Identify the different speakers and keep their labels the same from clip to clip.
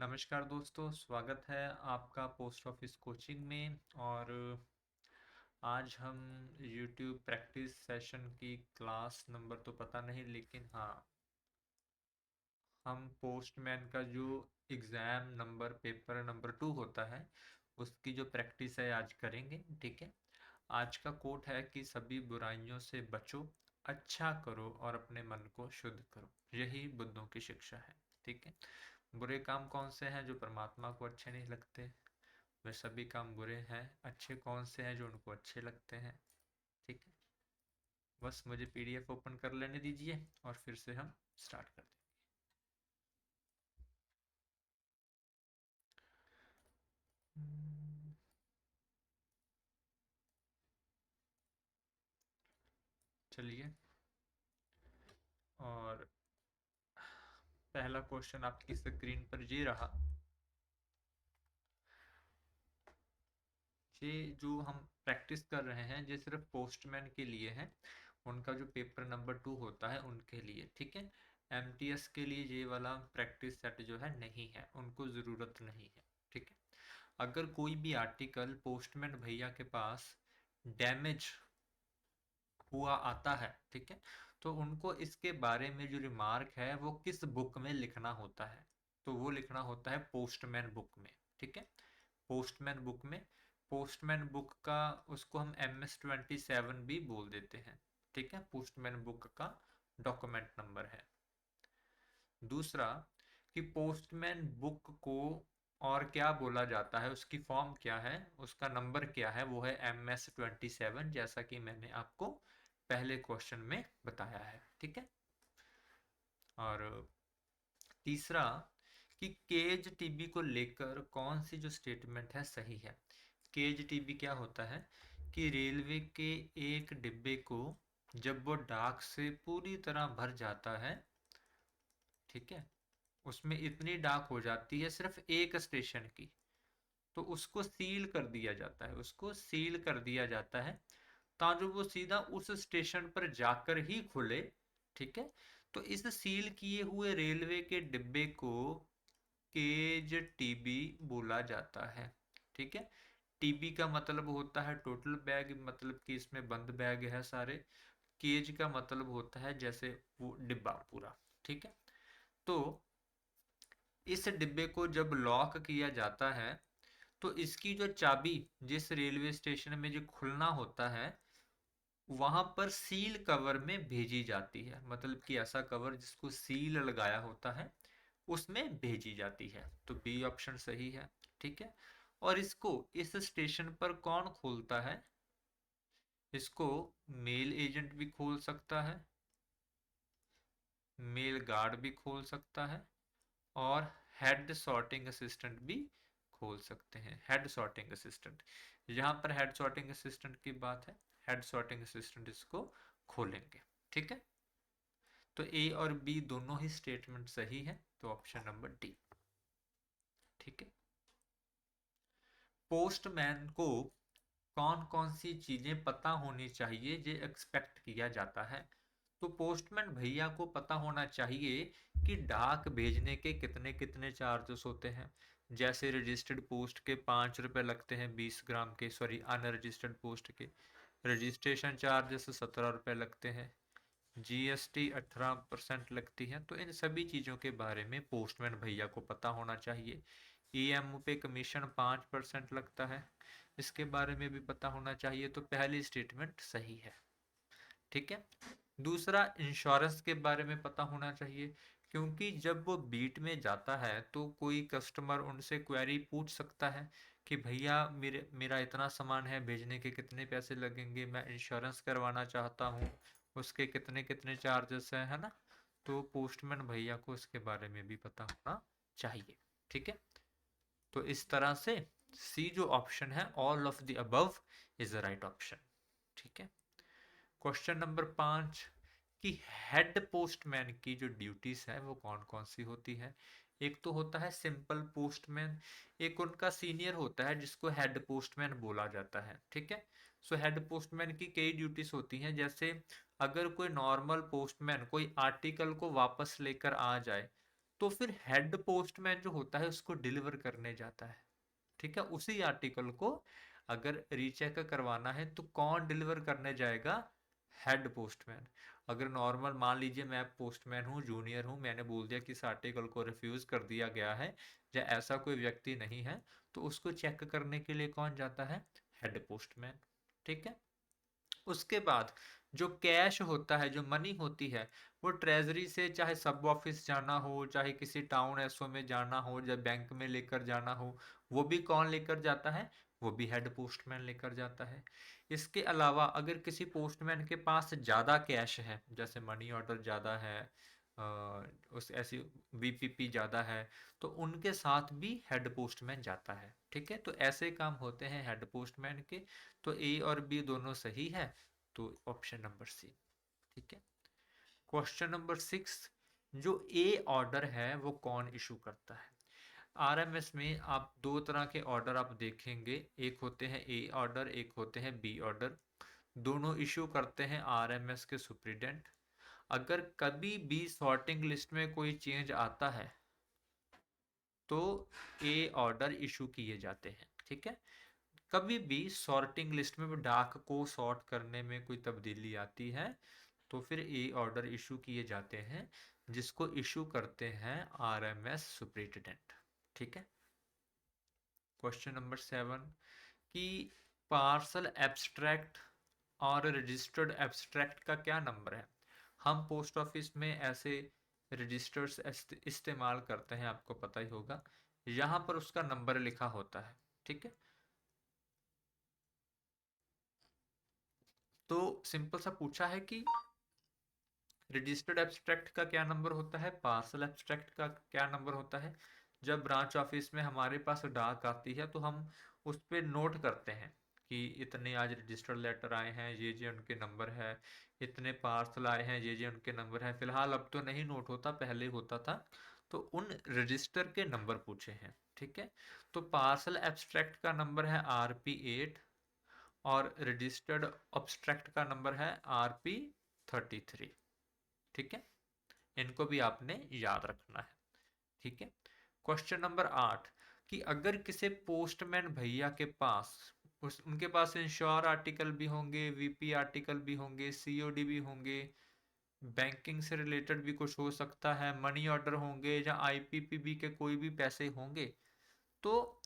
Speaker 1: नमस्कार दोस्तों, स्वागत है आपका पोस्ट ऑफिस कोचिंग में। और आज हम YouTube प्रैक्टिस सेशन की क्लास नंबर तो पता नहीं, लेकिन हाँ, हम पोस्टमैन का जो एग्ज़ाम नंबर पेपर नंबर 2 होता है उसकी जो प्रैक्टिस है आज करेंगे। ठीक है। आज का कोट है कि सभी बुराइयों से बचो, अच्छा करो और अपने मन को शुद्ध करो। यही बुद्धों की शिक्षा है। ठीक है। बुरे काम कौन से हैं जो परमात्मा को अच्छे नहीं लगते? वे सभी काम बुरे हैं। अच्छे कौन से हैं जो उनको अच्छे लगते हैं? ठीक है। बस मुझे पीडीएफ ओपन कर लेने दीजिए और फिर से हम स्टार्ट कर दें। चलिए। और पहला क्वेश्चन आपकी स्क्रीन पर ये रहा। ये जो हम प्रैक्टिस कर रहे हैं ये सिर्फ पोस्टमैन के लिए है। उनका जो पेपर नंबर 2 होता है उनके लिए। ठीक है। एमटीएस के लिए ये वाला प्रैक्टिस सेट जो है नहीं है, उनको ज़रूरत नहीं है। ठीक है। अगर कोई भी आर्टिकल पोस्टमैन भैया के पास डैमेज हुआ आता है, ठीक है, तो उनको इसके बारे में जो रिमार्क है वो किस बुक में लिखना होता है? तो वो लिखना होता है पोस्टमैन बुक में। ठीक है। पोस्टमैन बुक में। पोस्टमैन बुक का उसको हम MS-27 भी बोल देते हैं। ठीक है। पोस्टमैन बुक का डॉक्यूमेंट नंबर है। दूसरा, कि पोस्टमैन बुक को और क्या बोला जाता है, उसकी फॉर्म क्या है, उसका नंबर क्या है, वो है MS-27, जैसा कि मैंने आपको पहले क्वेश्चन में बताया है। ठीक है। और तीसरा, कि केज टीबी को लेकर कौन सी जो स्टेटमेंट है सही है। केज टीबी क्या होता है कि रेलवे के एक डिब्बे को जब वो डाक से पूरी तरह भर जाता है, ठीक है, उसमें इतनी डाक हो जाती है सिर्फ एक स्टेशन की, तो उसको सील कर दिया जाता है, उसको सील कर दिया जाता है ताकि वो सीधा उस स्टेशन पर जाकर ही खुले। ठीक है। तो इस सील किए हुए रेलवे के डिब्बे को केज टीबी बोला जाता है। ठीक है। टीबी का मतलब होता है टोटल बैग, मतलब कि इसमें बंद बैग है सारे। केज का मतलब होता है जैसे वो डिब्बा पूरा। ठीक है। तो इस डिब्बे को जब लॉक किया जाता है तो इसकी जो चाबी जिस रेलवे स्टेशन में जो खुलना होता है वहां पर सील कवर में भेजी जाती है, मतलब कि ऐसा कवर जिसको सील लगाया होता है उसमें भेजी जाती है। तो बी ऑप्शन सही है। ठीक है। और इसको इस स्टेशन पर कौन खोलता है? इसको मेल एजेंट भी खोल सकता है, मेल गार्ड भी खोल सकता है, और हेड सॉर्टिंग असिस्टेंट भी खोल सकते हैं। हेड सॉर्टिंग असिस्टेंट, यहाँ पर हेड सॉर्टिंग असिस्टेंट की बात है, हेड सॉर्टिंग असिस्टेंट इसको खोलेंगे। ठीक है। तो ए और बी दोनों ही स्टेटमेंट सही है, तो ऑप्शन नंबर डी। ठीक है। पोस्टमैन को कौन कौन सी चीजें पता होनी चाहिए ये एक्सपेक्ट किया जाता है? तो पोस्टमैन भैया को पता होना चाहिए कि डाक भेजने के कितने कितने चार्जेस होते हैं। जैसे रजिस्टर्ड पोस्ट के 5 रुपये लगते हैं 20 ग्राम के, सॉरी अनरजिस्टर्ड पोस्ट के रजिस्ट्रेशन चार्जेस 17 रुपये लगते हैं, जीएसटी 18% लगती है। तो इन सभी चीज़ों के बारे में पोस्टमैन भैया को पता होना चाहिए। ईएमओ पे कमीशन 5% लगता है, इसके बारे में भी पता होना चाहिए। तो पहली स्टेटमेंट सही है। ठीक है। दूसरा, इंश्योरेंस के बारे में पता होना चाहिए, क्योंकि जब वो बीट में जाता है तो कोई कस्टमर उनसे क्वेरी पूछ सकता है कि भैया मेरा इतना सामान है, भेजने के कितने पैसे लगेंगे, मैं इंश्योरेंस करवाना चाहता हूँ, उसके कितने कितने चार्जेस हैं, है ना। तो पोस्टमैन भैया को इसके बारे में भी पता होना चाहिए। ठीक है। तो इस तरह से सी जो ऑप्शन है, all of the above is the right option. ठीक है। क्वेश्चन नंबर 5, कि हेड पोस्टमैन की जो ड्यूटीज है वो कौन कौन सी होती है? एक तो होता है सिंपल पोस्टमैन, एक उनका सीनियर होता है जिसको हेड पोस्टमैन बोला जाता है। ठीक है। सो हेड पोस्टमैन की कई ड्यूटीज होती हैं, जैसे अगर कोई नॉर्मल पोस्टमैन कोई आर्टिकल को वापस लेकर आ जाए तो फिर हेड पोस्टमैन जो होता है उसको डिलीवर करने जाता है। ठीक है, उसी आर्टिकल को अगर रीचेक करवाना है तो कौन डिलीवर करने जाएगा? Head postman. अगर नॉर्मल मान लीजिए मैं पोस्टमैन हूँ, जूनियर हूँ, मैंने बोल दिया कि इस आर्टिकल को रिफ्यूज कर दिया गया है या ऐसा कोई व्यक्ति नहीं है, तो उसको चेक करने के लिए कौन जाता है? Head postman. ठीक है। उसके बाद जो कैश होता है, जो मनी होती है, वो ट्रेजरी से चाहे सब ऑफिस जाना हो, चाहे किसी टाउन एसओ में जाना हो, या बैंक में लेकर जाना हो, वो भी कौन लेकर जाता है? वो भी हेड पोस्टमैन लेकर जाता है। इसके अलावा अगर किसी पोस्टमैन के पास ज़्यादा कैश है, जैसे मनी ऑर्डर ज़्यादा है, उस ऐसी वीपीपी ज़्यादा है, तो उनके साथ भी हेड पोस्टमैन जाता है। ठीक है, तो ऐसे काम होते हैं हेड पोस्टमैन के। तो ए और बी दोनों सही है, तो ऑप्शन नंबर सी। ठीक है। क्वेश्चन नंबर 6, जो ए ऑर्डर है वो कौन इशू करता है? आरएमएस में आप दो तरह के ऑर्डर आप देखेंगे, एक होते हैं ए ऑर्डर, एक होते हैं बी ऑर्डर। दोनों इशू करते हैं आरएमएस के सुप्रीडेंट। अगर कभी भी सॉर्टिंग लिस्ट में कोई चेंज आता है तो ए ऑर्डर इशू किए जाते हैं। ठीक है। कभी भी सॉर्टिंग लिस्ट में डाक को सॉर्ट करने में कोई तब्दीली आती है तो फिर ए ऑर्डर इशू किए जाते हैं, जिसको इशू करते हैं आरएमएस सुप्रिटेंडेंट। ठीक है। क्वेश्चन नंबर 7, कि पार्सल एब्स्ट्रैक्ट और रजिस्टर्ड एब्स्ट्रैक्ट का क्या नंबर है? हम पोस्ट ऑफिस में ऐसे रजिस्टर्स इस्तेमाल करते हैं, आपको पता ही होगा, यहाँ पर उसका नंबर लिखा होता है। ठीक है। तो सिंपल सा पूछा है कि रजिस्टर्ड एब्स्ट्रैक्ट का क्या नंबर होता है, पार्सल एब्स्ट्रैक्ट का क्या नंबर होता है। जब ब्रांच ऑफिस में हमारे पास डाक आती है तो हम उस पर नोट करते हैं कि इतने आज रजिस्टर्ड लेटर आए हैं, ये उनके नंबर है, इतने पार्सल आए हैं, ये उनके नंबर है। फिलहाल अब तो नहीं नोट होता, पहले होता था। तो उन रजिस्टर के नंबर पूछे हैं। ठीक है। तो पार्सल एब्स्ट्रैक्ट का नंबर है RP8 और रजिस्टर्ड ऑब्स्ट्रैक्ट का नंबर है RP33। ठीक है। इनको भी आपने याद रखना है। ठीक है। क्वेश्चन नंबर 8, कि अगर किसी पोस्टमैन भैया के पास उनके पास इंश्योर आर्टिकल भी होंगे, वीपी आर्टिकल भी होंगे, सीओडी भी होंगे, बैंकिंग से रिलेटेड भी कुछ हो सकता है, मनी ऑर्डर होंगे, या आईपीपीबी के कोई भी पैसे होंगे, तो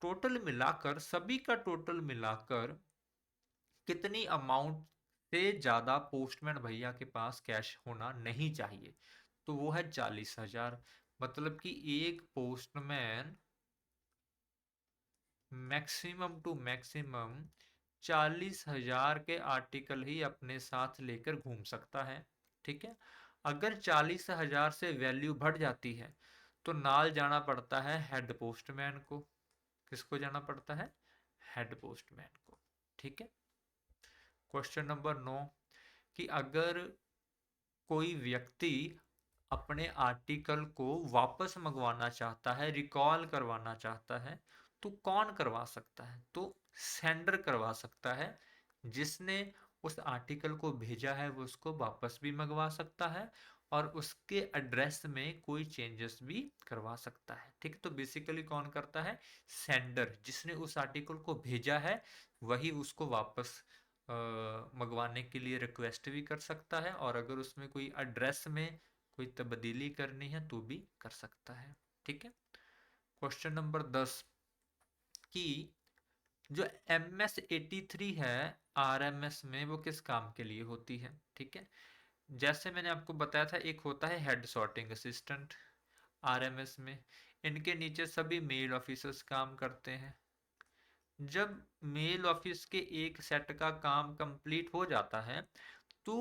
Speaker 1: टोटल मिलाकर, सभी का टोटल मिलाकर कितनी अमाउंट से ज्यादा पोस्टमैन भैया के पास कैश होना नहीं चाहिए? तो वो है 40,000। मतलब कि एक पोस्टमैन मैक्सिमम टू मैक्सिमम 40,000 के आर्टिकल ही अपने साथ लेकर घूम सकता है। ठीक है। अगर 40,000 से वैल्यू बढ़ जाती है तो नाल जाना पड़ता है हेड पोस्टमैन को। किसको जाना पड़ता है? हेड पोस्टमैन को। ठीक है। क्वेश्चन नंबर 9, कि अगर कोई व्यक्ति अपने आर्टिकल को वापस मंगवाना चाहता है, रिकॉल करवाना चाहता है, तो कौन करवा सकता है? तो सेंडर करवा सकता है। जिसने उस आर्टिकल को भेजा है वो उसको वापस भी मंगवा सकता है और उसके एड्रेस में कोई चेंजेस भी करवा सकता है। ठीक है। तो बेसिकली कौन करता है? सेंडर। जिसने उस आर्टिकल को भेजा है वही उसको वापस मंगवाने के लिए रिक्वेस्ट भी कर सकता है, और अगर उसमें कोई एड्रेस में कोई तब्दीली करनी है तो भी कर सकता है। ठीक है। क्वेश्चन नंबर 10, कि जो MS83 है RMS में, वो किस काम के लिए होती है? ठीक है। जैसे मैंने आपको बताया था, एक होता है हेड सॉर्टिंग असिस्टेंट RMS में। इनके नीचे सभी मेल ऑफिसर्स काम करते हैं। जब मेल ऑफिस के एक सेट का काम कंप्लीट हो जाता है तो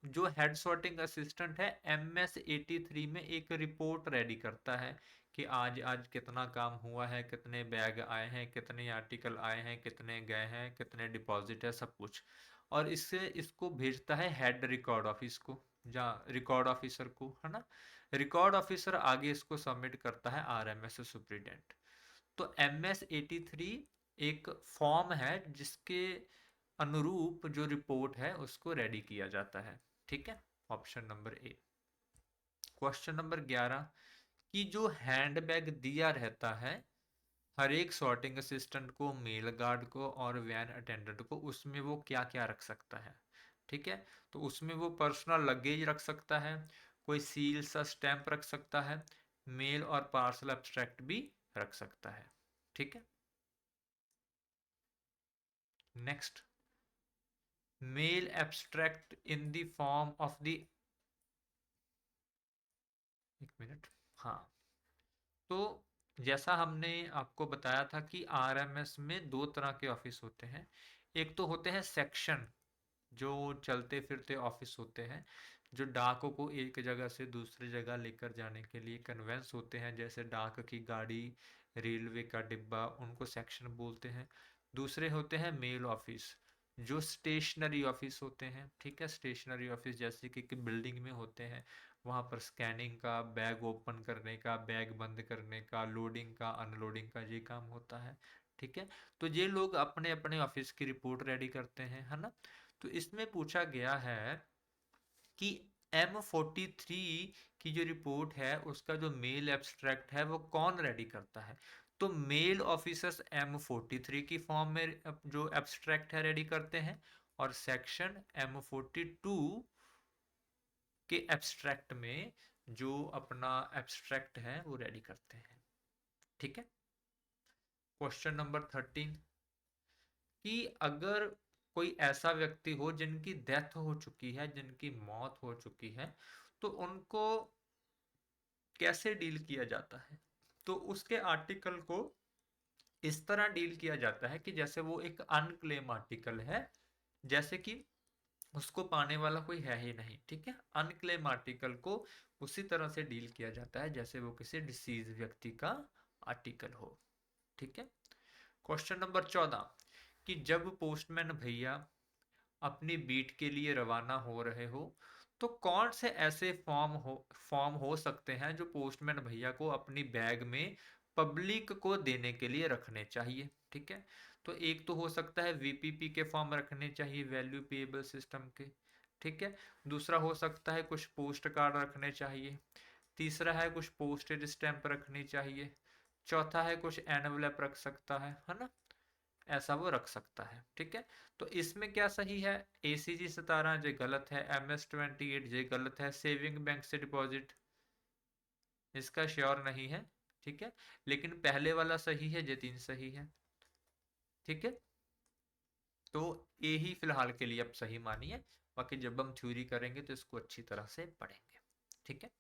Speaker 1: जो हेड सॉर्टिंग असिस्टेंट है MS83 में एक रिपोर्ट रेडी करता है कि आज आज कितना काम हुआ है, कितने बैग आए हैं, कितने आर्टिकल आए हैं, कितने गए हैं, कितने डिपॉजिट है, सब कुछ। और इससे इसको भेजता है हेड रिकॉर्ड ऑफिस को, या रिकॉर्ड ऑफिसर को, है ना। रिकॉर्ड ऑफिसर आगे इसको सबमिट करता है RMS सुप्रीडेंट। तो MS83 एक फॉर्म है जिसके अनुरूप जो रिपोर्ट है उसको रेडी किया जाता है। ठीक है। Option number A. Question number 11 कि जो हैंडबैग दिया रहता है हर एक सॉर्टिंग असिस्टेंट को, मेल गार्ड को और वैन अटेंडेंट को, उसमें वो क्या क्या रख सकता है। ठीक है, तो उसमें वो पर्सनल लगेज रख सकता है, कोई सील सा स्टैंप रख सकता है, मेल और पार्सल एब्स्ट्रैक्ट भी रख सकता है। ठीक है, next, mail abstract in the form of the, एक मिनट, हाँ, तो जैसा हमने आपको बताया था कि आरएमएस में दो तरह के ऑफिस होते हैं। एक तो होते हैं सेक्शन, जो चलते फिरते ऑफिस होते हैं, जो डाकों को एक जगह से दूसरी जगह लेकर जाने के लिए कन्वेंस होते हैं, जैसे डाक की गाड़ी, रेलवे का डिब्बा, उनको सेक्शन बोलते हैं। दूसरे होते हैं मेल ऑफिस, जो स्टेशनरी ऑफिस होते हैं। ठीक है, स्टेशनरी ऑफिस जैसे कि बिल्डिंग में होते हैं, वहाँ पर स्कैनिंग का, बैग ओपन करने का, बैग बंद करने का, लोडिंग का, अनलोडिंग का ये काम होता है। ठीक है, तो ये लोग अपने अपने ऑफिस की रिपोर्ट रेडी करते हैं, है ना। तो इसमें पूछा गया है कि M43 की जो रिपोर्ट है उसका जो मेल एब्स्ट्रैक्ट है वो कौन रेडी करता है। तो मेल ऑफिसर्स M43 की फॉर्म में जो एब्स्ट्रैक्ट है रेडी करते हैं, और सेक्शन M42 के एब्स्ट्रैक्ट में जो अपना एब्स्ट्रैक्ट है वो रेडी करते हैं। ठीक है, क्वेश्चन नंबर 13 कि अगर कोई ऐसा व्यक्ति हो जिनकी डेथ हो चुकी है, जिनकी मौत हो चुकी है, तो उनको कैसे डील किया जाता है। तो उसके आर्टिकल को इस तरह डील किया जाता है कि जैसे वो एक अनक्लेम आर्टिकल है, जैसे कि उसको पाने वाला कोई है ही नहीं। ठीक है, अनक्लेम आर्टिकल को उसी तरह से डील किया जाता है जैसे वो किसी डिसीज व्यक्ति का आर्टिकल हो। ठीक है, क्वेश्चन नंबर 14 कि जब पोस्टमैन भैया अपनी बीट के लिए रवाना हो रहे हो, तो कौन से ऐसे फॉर्म हो सकते हैं जो पोस्टमैन भैया को अपनी बैग में पब्लिक को देने के लिए रखने चाहिए। ठीक है, तो एक तो हो सकता है वीपीपी के फॉर्म रखने चाहिए, वैल्यू पेएबल सिस्टम के। ठीक है, दूसरा हो सकता है कुछ पोस्ट कार्ड रखने चाहिए, तीसरा है कुछ पोस्टेज स्टैंप रखनी चाहिए, चौथा है कुछ एनवलप रख सकता है ना, ऐसा वो रख सकता है। ठीक है, तो इसमें क्या सही है, ACG 17 जे गलत है, MS 28 जे गलत है, सेविंग बैंक से डिपॉजिट इसका श्योर नहीं है। ठीक है, लेकिन पहले वाला सही है, जे 3 सही है। ठीक है, तो ये ही फिलहाल के लिए अब सही मानिए, बाकी जब हम थ्योरी करेंगे तो इसको अच्छी तरह से पढ़ेंगे। ठीक है,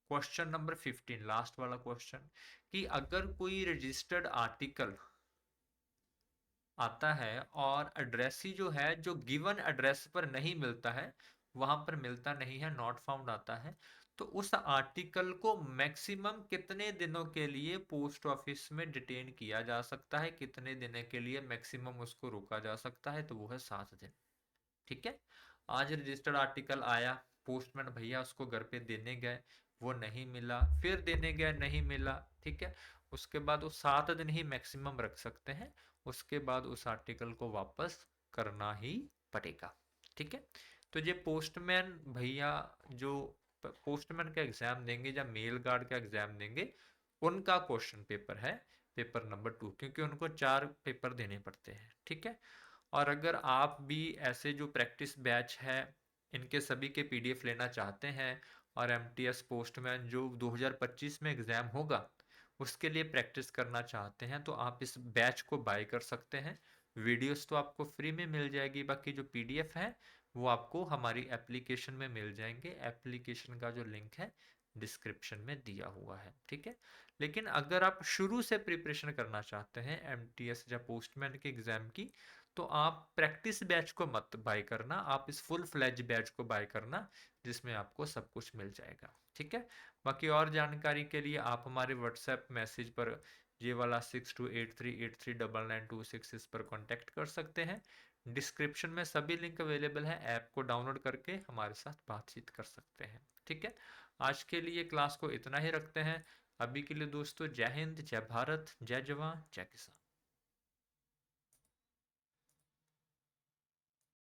Speaker 1: क्वेश्चन नंबर 15, लास्ट वाला क्वेश्चन, कि अगर कोई रजिस्टर्ड आर्टिकल आता है और एड्रेस ही जो है, जो गिवन एड्रेस पर नहीं मिलता है, वहां पर मिलता नहीं है, नॉट फाउंड आता है, तो उस आर्टिकल को मैक्सिमम कितने दिनों के लिए पोस्ट ऑफिस में डिटेन किया जा सकता है, कितने दिनों के लिए मैक्सिमम उसको रोका जा सकता है, तो वो है 7 दिन। ठीक है, आज रजिस्टर्ड आर्टिकल आया, पोस्टमैन भैया उसको घर पे देने गए, वो नहीं मिला, फिर देने गए, नहीं मिला। ठीक है, उसके बाद वो 7 दिन ही मैक्सिमम रख सकते हैं, उसके बाद उस आर्टिकल को वापस करना ही पड़ेगा। ठीक है, तो ये पोस्टमैन भैया जो पोस्टमैन का एग्जाम देंगे या मेल गार्ड का एग्जाम देंगे, उनका क्वेश्चन पेपर है, पेपर नंबर 2, क्योंकि उनको 4 पेपर देने पड़ते हैं। ठीक है, और अगर आप भी ऐसे जो प्रैक्टिस बैच है इनके सभी के PDF लेना चाहते हैं, और MTS पोस्टमैन जो 2025 में एग्ज़ाम होगा उसके लिए प्रैक्टिस करना चाहते हैं, तो आप इस बैच को बाय कर सकते हैं। वीडियोस तो आपको फ्री में मिल जाएगी, बाकी जो PDF है वो आपको हमारी एप्लीकेशन में मिल जाएंगे। एप्लीकेशन का जो लिंक है डिस्क्रिप्शन में दिया हुआ है। ठीक है, लेकिन अगर आप शुरू से प्रिपरेशन करना चाहते हैं MTS या पोस्टमैन के एग्ज़ाम की, तो आप प्रैक्टिस बैच को मत बाय करना, आप इस फुल फ्लैज बैच को बाय करना, जिसमें आपको सब कुछ मिल जाएगा। ठीक है, बाकी और जानकारी के लिए आप हमारे व्हाट्सएप मैसेज पर ये वाला 6283839926 इस पर कांटेक्ट कर सकते हैं। डिस्क्रिप्शन में सभी लिंक अवेलेबल है, ऐप को डाउनलोड करके हमारे साथ बातचीत कर सकते हैं। ठीक है, आज के लिए क्लास को इतना ही रखते हैं। अभी के लिए दोस्तों, जय हिंद, जय भारत, जय जवान, जय किसान।